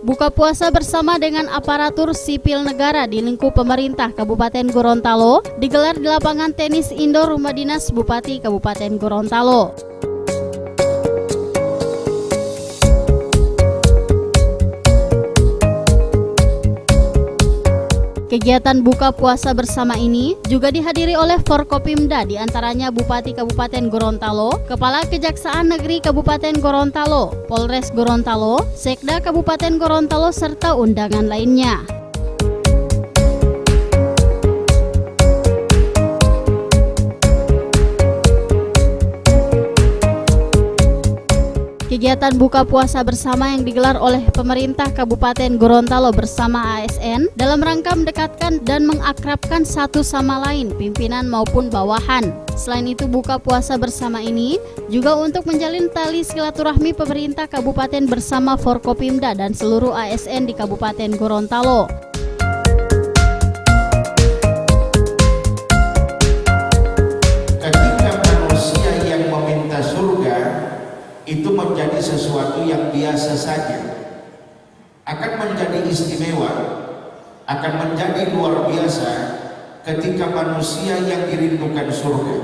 Buka puasa bersama dengan aparatur sipil negara di lingkup pemerintah Kabupaten Gorontalo digelar di lapangan tenis indoor Rumah Dinas Bupati Kabupaten Gorontalo. Kegiatan buka puasa bersama ini juga dihadiri oleh Forkopimda, diantaranya Bupati Kabupaten Gorontalo, Kepala Kejaksaan Negeri Kabupaten Gorontalo, Polres Gorontalo, Sekda Kabupaten Gorontalo, serta undangan lainnya. Kegiatan buka puasa bersama yang digelar oleh pemerintah Kabupaten Gorontalo bersama ASN dalam rangka mendekatkan dan mengakrabkan satu sama lain, pimpinan maupun bawahan. Selain itu, buka puasa bersama ini juga untuk menjalin tali silaturahmi pemerintah Kabupaten bersama Forkopimda dan seluruh ASN di Kabupaten Gorontalo. Itu menjadi sesuatu yang biasa saja, akan menjadi istimewa, akan menjadi luar biasa ketika manusia yang dirindukan surga.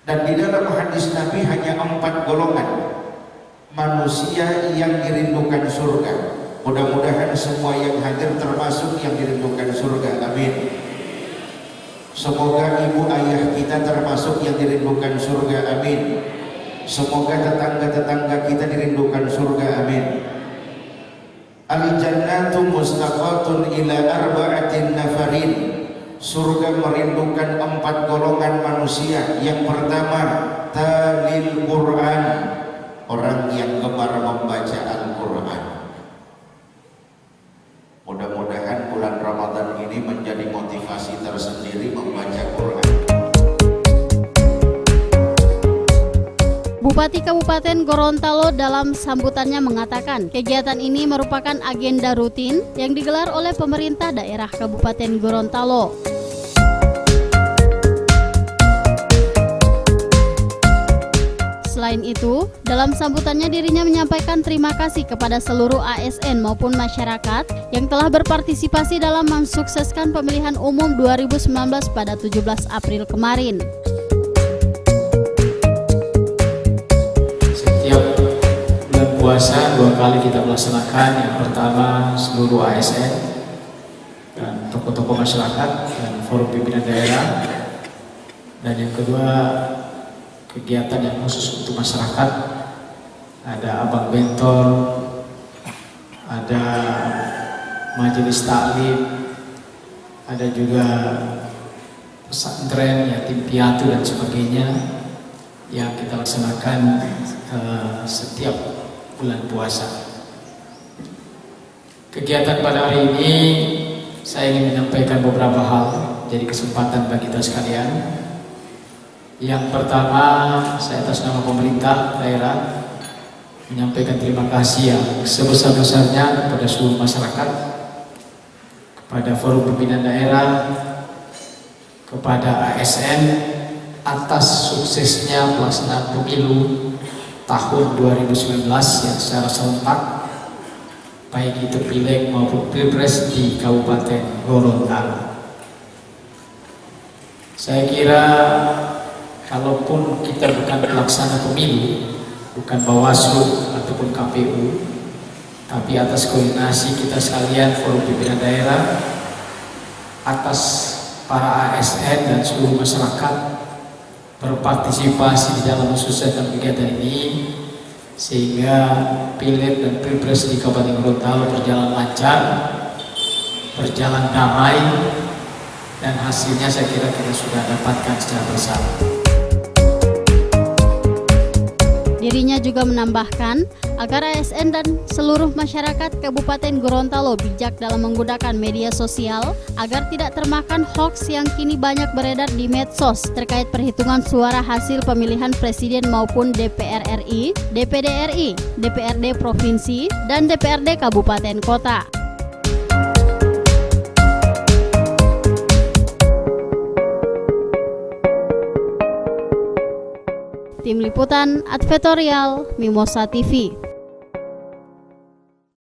Dan di dalam hadis Nabi hanya 4 golongan manusia yang dirindukan surga. Mudah-mudahan semua yang hadir termasuk yang dirindukan surga, amin. Semoga ibu ayah kita termasuk yang dirindukan surga, amin. Semoga tetangga-tetangga kita dirindukan surga, amin. Al-jannatu mustaqatun ila arba'atin nafarin. Surga merindukan 4 golongan manusia. Yang pertama, talil Quran, orang yang gemar membaca Al-Quran. Mudah-mudahan bulan Ramadan ini menjadi motivasi tersendiri membaca Quran. Bupati Kabupaten Gorontalo dalam sambutannya mengatakan kegiatan ini merupakan agenda rutin yang digelar oleh pemerintah daerah Kabupaten Gorontalo. Selain itu, dalam sambutannya dirinya menyampaikan terima kasih kepada seluruh ASN maupun masyarakat yang telah berpartisipasi dalam mensukseskan pemilihan umum 2019 pada 17 April kemarin. Puasa 2 kali kita melaksanakan. Yang pertama seluruh ASN dan tokoh-tokoh masyarakat dan forum pimpinan daerah, dan yang kedua kegiatan yang khusus untuk masyarakat, ada abang bentor, ada majelis taklim, ada juga pesantren, yatim piatu dan sebagainya yang kita laksanakan setiap bulan puasa. Kegiatan pada hari ini saya ingin menyampaikan beberapa hal, jadi kesempatan bagi kita sekalian. Yang pertama, saya atas nama pemerintah daerah menyampaikan terima kasih yang sebesar-besarnya kepada seluruh masyarakat, kepada forum pimpinan daerah, kepada ASN atas suksesnya pelaksanaan pemilu tahun 2019 yang secara serentak, baik itu pileg maupun pilpres di Kabupaten Gorontalo. Saya kira kalaupun kita bukan pelaksana pemilu, bukan Bawaslu ataupun KPU, tapi atas koordinasi kita sekalian forum pimpinan daerah, atas para ASN dan seluruh masyarakat berpartisipasi di dalam mensukseskan kegiatan ini, sehingga pileg dan pilpres di Kabupaten Gorontalo berjalan lancar, berjalan damai, dan hasilnya saya kira kita sudah dapatkan secara bersama. Dirinya juga menambahkan agar ASN dan seluruh masyarakat Kabupaten Gorontalo bijak dalam menggunakan media sosial agar tidak termakan hoaks yang kini banyak beredar di medsos terkait perhitungan suara hasil pemilihan presiden maupun DPR RI, DPD RI, DPRD Provinsi, dan DPRD Kabupaten Kota. Tim Liputan Advertorial Mimosa TV.